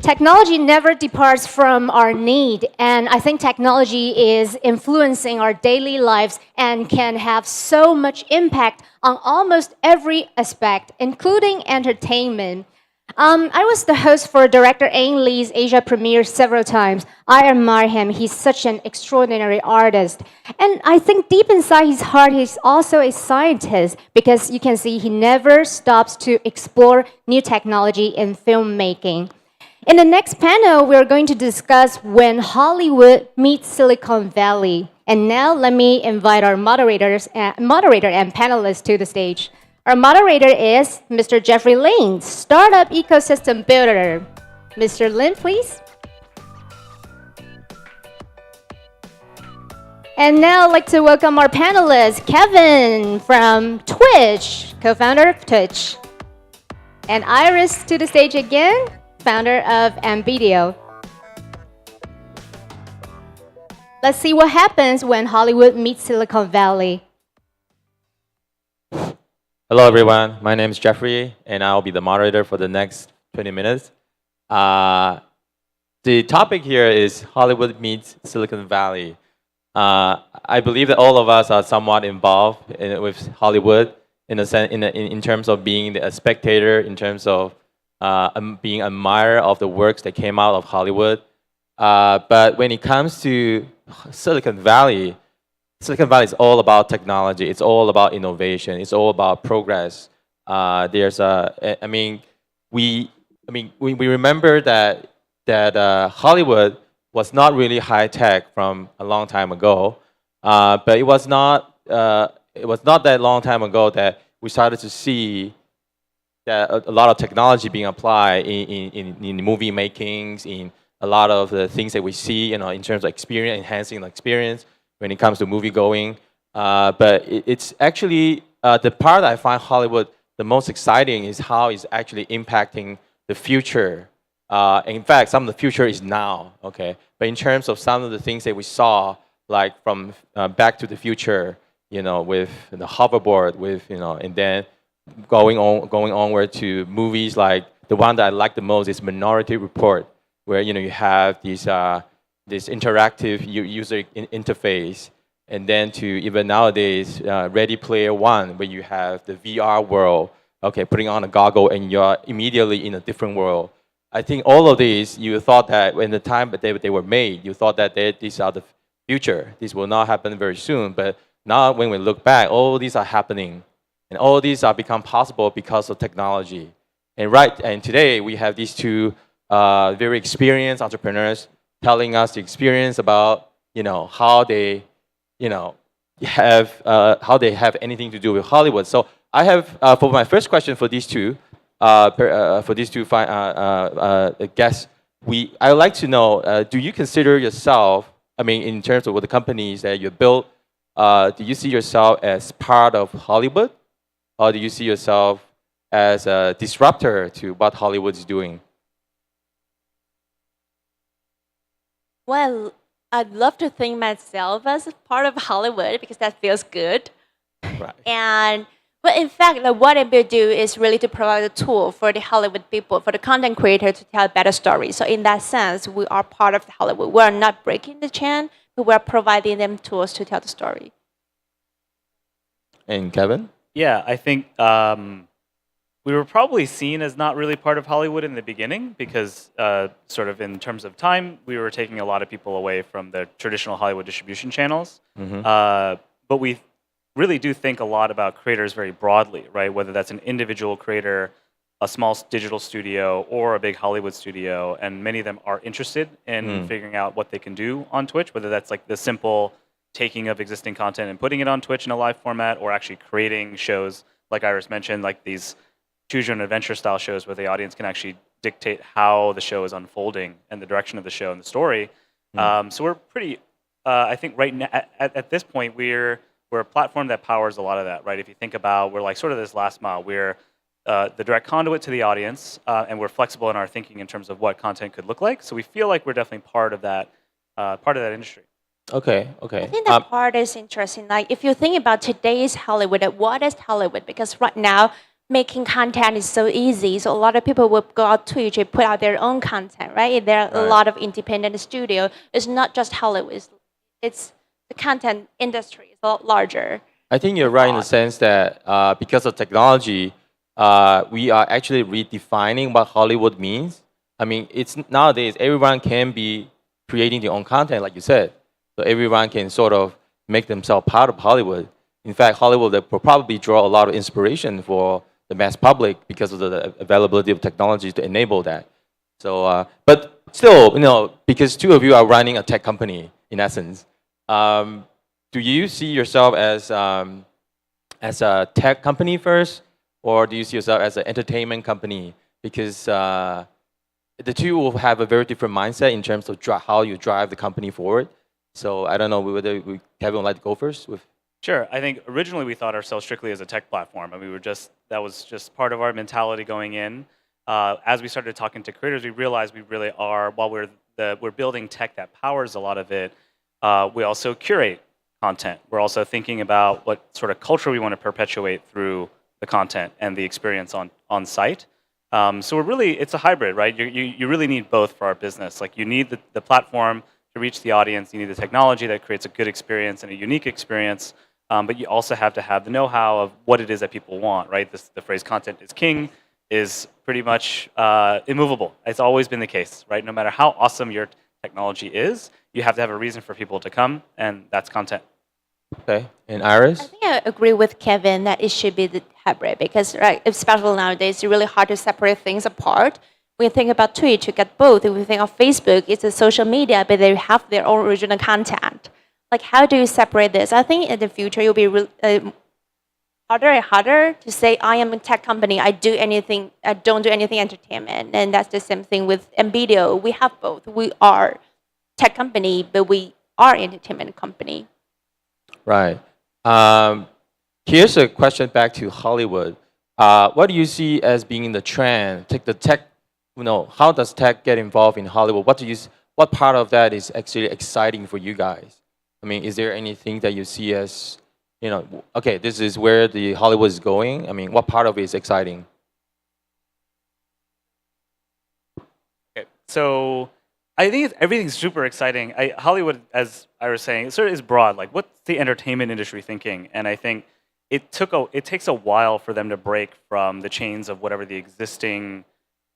Technology never departs from our need, and I think technology is influencing our daily lives and can have so much impact on almost every aspect, including entertainment. I was the host for director Ang Lee's Asia premiere several times. I admire him. He's such an extraordinary artist. And I think deep inside his heart, he's also a scientist because you can see he never stops to explore new technology in filmmaking. In the next panel, we're going to discuss when Hollywood meets Silicon Valley. And now let me invite our moderator and panelists to the stage. Our moderator is Mr. Jeffrey Ling, Startup Ecosystem Builder. Mr. Ling, please. And now I'd like to welcome our panelists, Kevin from Twitch, co-founder of Twitch. And Iris to the stage again, founder of Ambidio. Let's see what happens when Hollywood meets Silicon Valley. Hello, everyone. My name is Jeffrey, and I'll be the moderator for the next 20 minutes. The topic here is Hollywood meets Silicon Valley. I believe that all of us are somewhat involved with Hollywood in terms of being a spectator, in terms of being an admirer of the works that came out of Hollywood. But when it comes to Silicon Valley is all about technology. It's all about innovation. It's all about progress. We remember that Hollywood was not really high tech from a long time ago, but it was not that long time ago that we started to see that a lot of technology being applied in movie makings, in a lot of the things that we see, in terms of experience, enhancing the experience when it comes to movie going. But it's actually the part that I find Hollywood the most exciting is how it's actually impacting the future. In fact, some of the future is now, okay? But in terms of some of the things that we saw, like from Back to the Future, with the hoverboard, and then going onward to movies like the one that I like the most is Minority Report, where you have these this interactive user interface, and then to even nowadays Ready Player One, where you have the VR world, okay, putting on a goggle and you're immediately in a different world. I think all of these, you thought that when the time that they were made, you thought that these are the future. This will not happen very soon, but now when we look back, all these are happening, and all these are become possible because of technology. And today we have these two very experienced entrepreneurs telling us the experience about how they have anything to do with Hollywood. So I have for my first question for these two guests, I would like to know, do you consider yourself, in terms of what the companies that you built, do you see yourself as part of Hollywood, or do you see yourself as a disruptor to what Hollywood is doing? Well, I'd love to think myself as a part of Hollywood because that feels good. Right. But in fact, what Ambidio do is really to provide a tool for the Hollywood people, for the content creator to tell better stories. So in that sense, we are part of the Hollywood. We are not breaking the chain, but we are providing them tools to tell the story. And Kevin? Yeah, I think we were probably seen as not really part of Hollywood in the beginning because sort of in terms of time, we were taking a lot of people away from the traditional Hollywood distribution channels. Mm-hmm. But we really do think a lot about creators very broadly, right? Whether that's an individual creator, a small digital studio, or a big Hollywood studio. And many of them are interested in figuring out what they can do on Twitch, whether that's like the simple taking of existing content and putting it on Twitch in a live format, or actually creating shows, like Iris mentioned, like these choose your own adventure style shows where the audience can actually dictate how the show is unfolding and the direction of the show and the story. So we're pretty, I think right now, at this point, we're a platform that powers a lot of that, right? If you think about, we're like sort of this last mile. We're the direct conduit to the audience, and we're flexible in our thinking in terms of what content could look like. So we feel like we're definitely part of that industry. Okay. I think that part is interesting. Like if you think about today's Hollywood, what is Hollywood? Because right now making content is so easy. So a lot of people will go out Twitch and put out their own content, right? There are a Right. lot of independent studio. It's not just Hollywood. It's the content industry is a lot larger. I think you're right in the Abroad. sense that because of technology, we are actually redefining what Hollywood means. I mean, it's nowadays everyone can be creating their own content, like you said. So everyone can sort of make themselves part of Hollywood. In fact, Hollywood will probably draw a lot of inspiration for the mass public because of the availability of technology to enable that. So, but still, because two of you are running a tech company in essence, um, do you see yourself as a tech company first, or do you see yourself as an entertainment company? Because the two will have a very different mindset in terms of how you drive the company forward. So I don't know whether Kevin would like to go first with. Sure. I think originally we thought ourselves strictly as a tech platform, and that was just part of our mentality going in. As we started talking to creators, we realized we really are, while we're building tech that powers a lot of it, we also curate content. We're also thinking about what sort of culture we want to perpetuate through the content and the experience on site. So it's a hybrid, right? You really need both for our business. Like you need the platform to reach the audience. You need the technology that creates a good experience and a unique experience. But you also have to have the know-how of what it is that people want, right? The phrase "content is king" is pretty much immovable. It's always been the case, right? No matter how awesome your technology is, you have to have a reason for people to come, and that's content. Okay, and I Iris. think I agree with Kevin that it should be the hybrid because, right, especially nowadays, it's really hard to separate things apart. When you think about Twitch, you get both. If we think of Facebook, it's a social media, but they have their own original content. Like, how do you separate this? I think in the future, it'll be harder and harder to say, I am a tech company, I don't do anything entertainment. And that's the same thing with Ambidio. We have both. We are tech company, but we are entertainment company. Right. Here's a question back to Hollywood. What do you see as being the trend? Take the tech. How does tech get involved in Hollywood? What part of that is actually exciting for you guys? I mean, is there anything that you see as, okay, this is where the Hollywood is going? I mean, what part of it is exciting? Okay, so I think everything's super exciting. Hollywood, as I was saying, it sort of is broad. Like, what's the entertainment industry thinking? And I think it takes a while for them to break from the chains of whatever the existing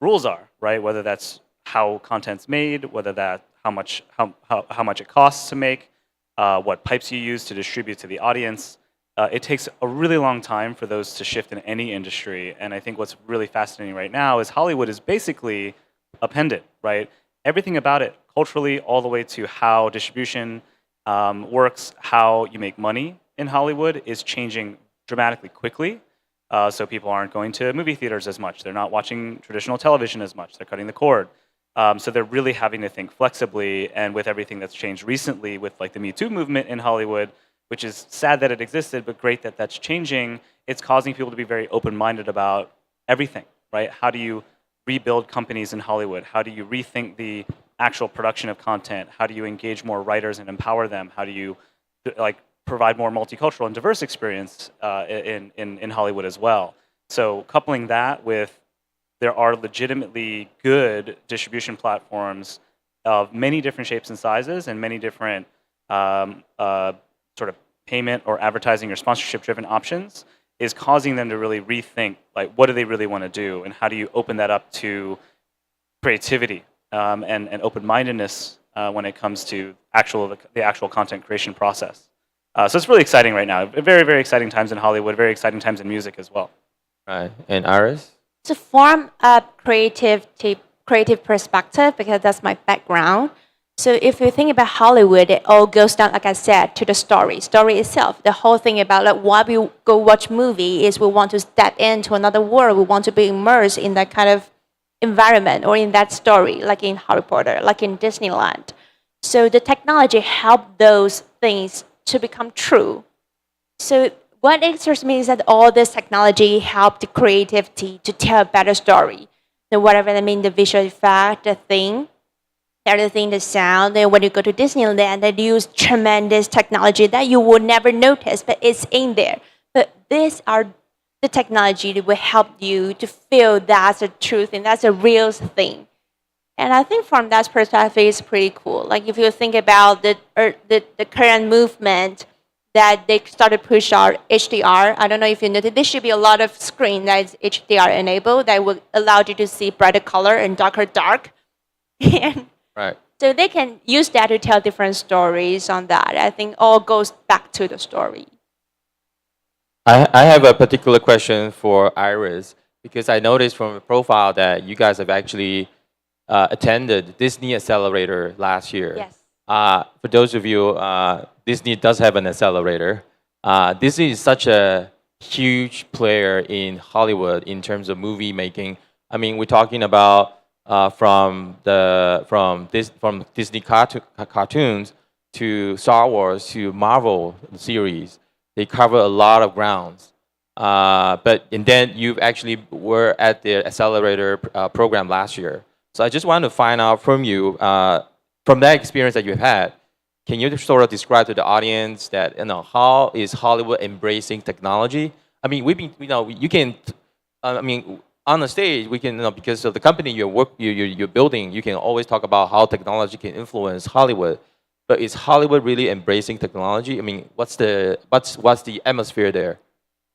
rules are, right? Whether that's how content's made, whether that how much it costs to make, what pipes you use to distribute to the audience. It takes a really long time for those to shift in any industry. And I think what's really fascinating right now is Hollywood is basically a pendant, right? Everything about it, culturally, all the way to how distribution works, how you make money in Hollywood is changing dramatically quickly. So people aren't going to movie theaters as much. They're not watching traditional television as much. They're cutting the cord. So they're really having to think flexibly. And with everything that's changed recently with like the Me Too movement in Hollywood, which is sad that it existed, but great that that's changing, it's causing people to be very open-minded about everything, right? How do you rebuild companies in Hollywood? How do you rethink the actual production of content? How do you engage more writers and empower them? How do you provide more multicultural and diverse experience in Hollywood as well? So coupling that with there are legitimately good distribution platforms of many different shapes and sizes and many different sort of payment or advertising or sponsorship-driven options is causing them to really rethink, like, what do they really want to do, and how do you open that up to creativity and open-mindedness when it comes to the actual content creation process. So it's really exciting right now. Very, very exciting times in Hollywood. Very exciting times in music as well. Right. And Iris? To form a creative perspective, because that's my background. So if you think about Hollywood, it all goes down, like I said, to the story itself. The whole thing about like why we go watch movie is we want to step into another world. We want to be immersed in that kind of environment or in that story, like in Harry Potter, like in Disneyland. So the technology helped those things to become true. So what interests me is that all this technology helped the creativity to tell a better story. So whatever that means, the visual effect, the thing, everything, the sound. And when you go to Disneyland, they use tremendous technology that you would never notice, but it's in there. But these are the technology that will help you to feel that's a true thing, that's a real thing. And I think from that perspective, it's pretty cool. Like if you think about the current movement that they started push out HDR. I don't know if you noticed, there should be a lot of screen that is HDR enabled that will allow you to see brighter color and darker dark. And Right. so they can use that to tell different stories on that. I think all goes back to the story. I have a particular question for Iris because I noticed from the profile that you guys have actually attended Disney Accelerator last year. Yes. For those of you, Disney does have an accelerator. Disney is such a huge player in Hollywood in terms of movie making. I mean, we're talking about from Disney cartoons to Star Wars to Marvel series. They cover a lot of grounds. And then you actually were at the accelerator program last year. So I just wanted to find out from you, from that experience that you've had, can you sort of describe to the audience that how is Hollywood embracing technology? I mean, we've been, you can, I mean, on the stage we can, because of the company you're building, you can always talk about how technology can influence Hollywood. But is Hollywood really embracing technology? I mean, what's the atmosphere there?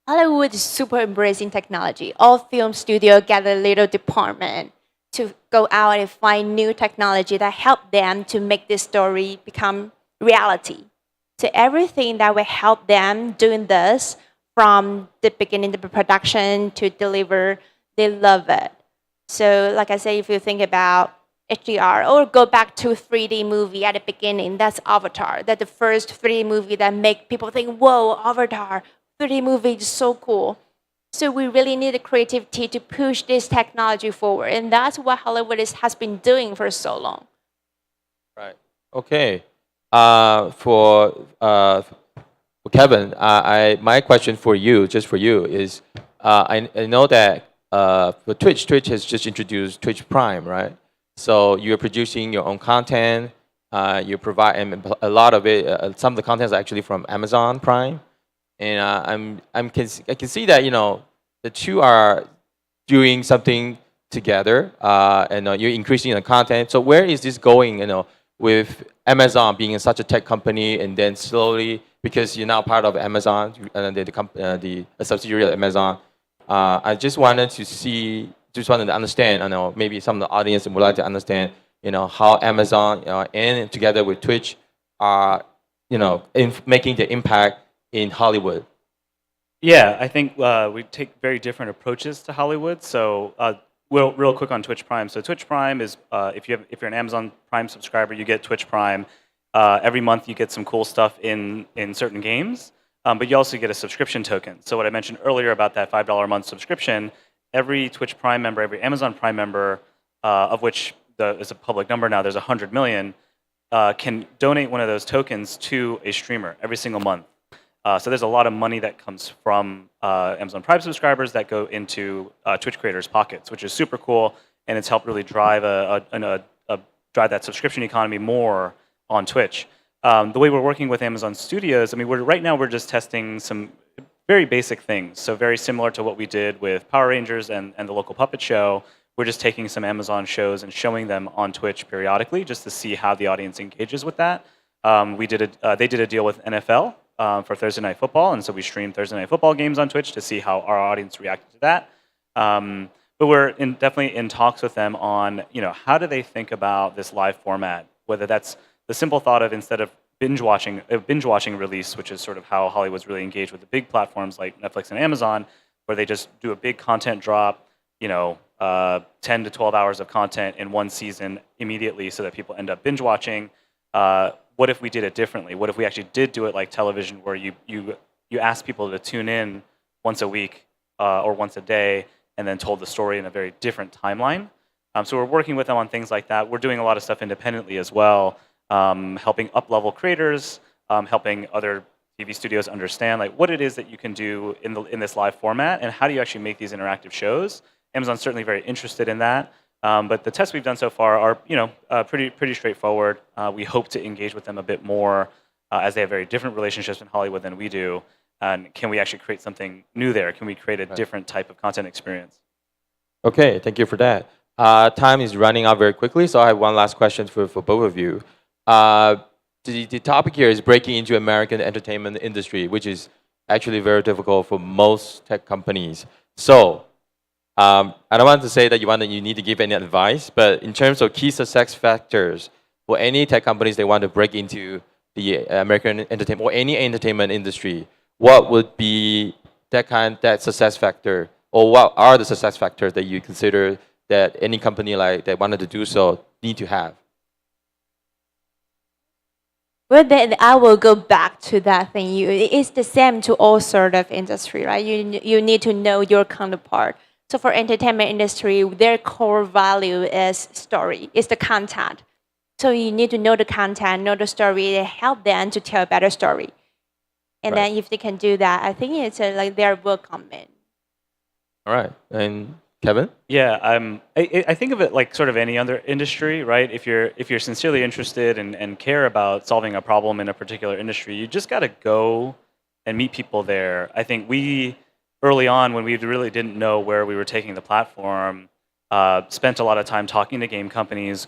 Hollywood is super embracing technology. All film studios get a little department to go out and find new technology that help them to make this story become reality. So everything that will help them doing this from the beginning of the production to deliver, they love it. So like I say, if you think about HDR or go back to 3D movie at the beginning, that's Avatar. That's the first 3D movie that make people think, whoa, Avatar, 3D movie is so cool. So we really need the creativity to push this technology forward. And that's what Hollywood has been doing for so long. Right. Okay. For Kevin, my question for you, just for you, is I know that for Twitch has just introduced Twitch Prime, right? So you're producing your own content. You provide, and a lot of it, some of the content is actually from Amazon Prime. And I can see that the two are doing something together, and you're increasing the content. So where is this going? With Amazon being such a tech company, and then slowly, because you're now part of Amazon, the subsidiary of Amazon. I just wanted to understand. I know maybe some of the audience would like to understand, how Amazon and together with Twitch are, making the impact in Hollywood. Yeah, I think we take very different approaches to Hollywood. So, real quick on Twitch Prime. So, Twitch Prime is if you're an Amazon Prime subscriber, you get Twitch Prime. Every month, you get some cool stuff in certain games, but you also get a subscription token. So, what I mentioned earlier about that $5 a month subscription, every Twitch Prime member, every Amazon Prime member, of which is a public number now, there's 100 million, can donate one of those tokens to a streamer every single month. So there's a lot of money that comes from Amazon Prime subscribers that go into Twitch creators' pockets, which is super cool, and it's helped really drive drive that subscription economy more on Twitch. The way we're working with Amazon Studios, I mean, right now we're just testing some very basic things. So very similar to what we did with Power Rangers and the local puppet show. We're just taking some Amazon shows and showing them on Twitch periodically, just to see how the audience engages with that. They did a deal with NFL. For Thursday Night Football, and so we stream Thursday Night Football games on Twitch to see how our audience reacted to that. But we're definitely in talks with them on, how do they think about this live format? Whether that's the simple thought of, instead of binge watching release, which is sort of how Hollywood's really engaged with the big platforms like Netflix and Amazon, where they just do a big content drop, 10 to 12 hours of content in one season immediately, so that people end up binge watching. What if we did it differently? What if we actually did do it like television, where you ask people to tune in once a week or once a day, and then told the story in a very different timeline? So we're working with them on things like that. We're doing a lot of stuff independently as well, helping up-level creators, helping other TV studios understand what it is that you can do in this live format, and how do you actually make these interactive shows. Amazon's certainly very interested in that. But the tests we've done so far are pretty straightforward. We hope to engage with them a bit more, as they have very different relationships in Hollywood than we do. And can we actually create something new there? Can we create a different type of content experience? Okay, thank you for that. Time is running out very quickly, so I have one last question for both of you. The topic here is breaking into American entertainment industry, which is actually very difficult for most tech companies. So, I don't want to say that you need to give any advice, but in terms of key success factors for any tech companies that want to break into the American entertainment or any entertainment industry, what would be that success factor, or what are the success factors that you consider that any company like that wanted to do so need to have? Well, then I will go back to that thing. It's the same to all sort of industry, right? You need to know your counterpart. So for entertainment industry, their core value is story, is the content. So you need to know the content, know the story, and help them to tell a better story. And then if they can do that, I think it's like their work come in. All right, and Kevin? Yeah, I think of it like sort of any other industry, right? If you're sincerely interested and care about solving a problem in a particular industry, you just got to go and meet people there. I think we early on, when we really didn't know where we were taking the platform, spent a lot of time talking to game companies,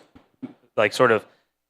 like sort of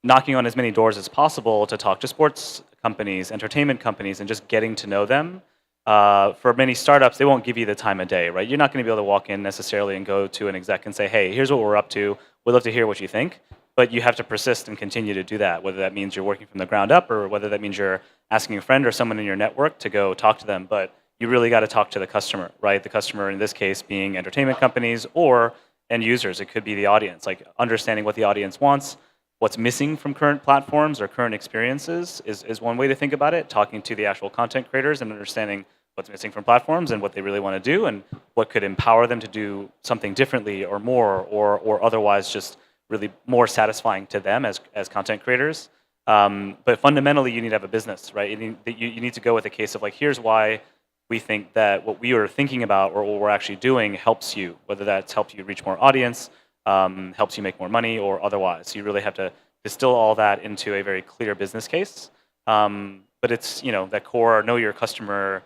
knocking on as many doors as possible to talk to sports companies, entertainment companies, and just getting to know them. For many startups, they won't give you the time of day, right? You're not going to be able to walk in necessarily and go to an exec and say, hey, here's what we're up to. We'd love to hear what you think. But you have to persist and continue to do that, whether that means you're working from the ground up or whether that means you're asking a friend or someone in your network to go talk to them. But you really got to talk to the customer, right? The customer in this case being entertainment companies or end users. It could be the audience, like understanding what the audience wants, what's missing from current platforms or current experiences is one way to think about it. Talking to the actual content creators and understanding what's missing from platforms and what they really want to do and what could empower them to do something differently or more or otherwise just really more satisfying to them as content creators. But fundamentally, you need to have a business, right? You need to go with a case of like, here's why we think that what we are thinking about or what we're actually doing helps you, whether that's helped you reach more audience, helps you make more money or otherwise. You really have to distill all that into a very clear business case. But it's, that core know your customer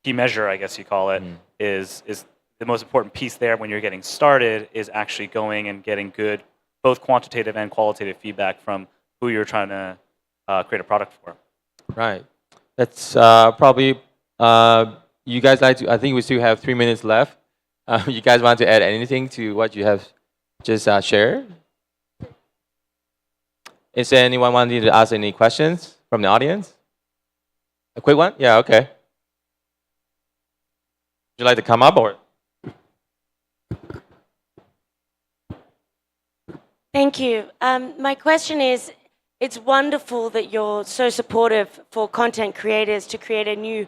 key measure, I guess you call it, is the most important piece there when you're getting started is actually going and getting good, both quantitative and qualitative feedback from who you're trying to create a product for. Right. That's probably, you guys like to, I think we still have 3 minutes left. You guys want to add anything to what you have just shared? Is there anyone wanting to ask any questions from the audience? A quick one? Yeah, okay. Would you like to come up or? Thank you. My question is, it's wonderful that you're so supportive for content creators to create a new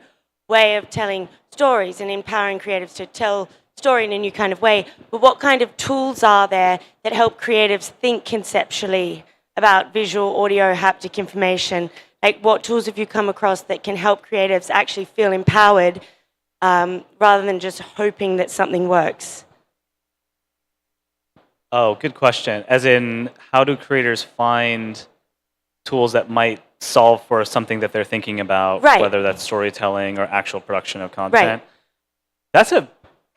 way of telling stories and empowering creatives to tell story in a new kind of way. But what kind of tools are there that help creatives think conceptually about visual, audio, haptic information? Like, what tools have you come across that can help creatives actually feel empowered rather than just hoping that something works? Oh, good question. As in, how do creators find tools that might solve for something that they're thinking about, right, whether that's storytelling or actual production of content? Right.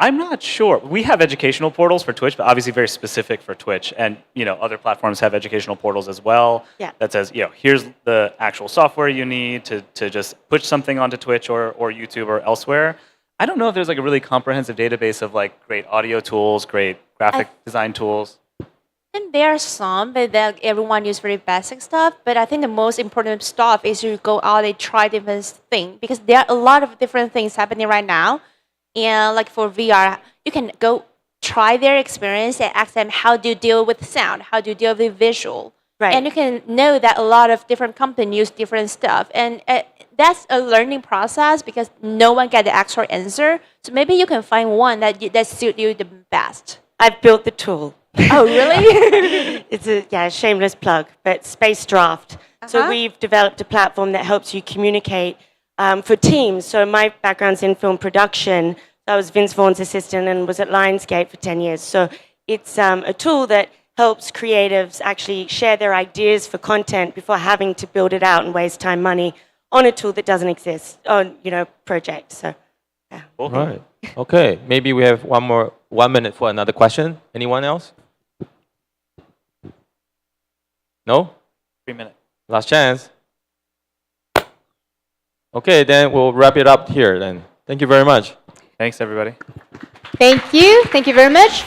I'm not sure. We have educational portals for Twitch, but obviously very specific for Twitch. And, other platforms have educational portals as well. Yeah. That says, here's the actual software you need to just push something onto Twitch or YouTube or elsewhere. I don't know if there's like a really comprehensive database of like great audio tools, great graphic design tools. And there are some, but everyone uses very basic stuff. But I think the most important stuff is you go out and try different things because there are a lot of different things happening right now. And like for VR, you can go try their experience and ask them how do you deal with sound, how do you deal with visual. Right. And you can know that a lot of different companies use different stuff. And that's a learning process because no one get the actual answer. So maybe you can find one that suits you the best. I've built the tool. Oh, really? It's a shameless plug, but Space Draft. So we've developed a platform that helps you communicate for teams. So my background's in film production. I was Vince Vaughn's assistant and was at Lionsgate for 10 years. So it's a tool that helps creatives actually share their ideas for content before having to build it out and waste time, money on a tool that doesn't exist on, project. So, yeah. All right. Okay. Maybe we have 1 minute for another question. Anyone else? No? 3 minutes. Last chance. Okay, then we'll wrap it up here then. Thank you very much. Thanks, everybody. Thank you. Thank you very much.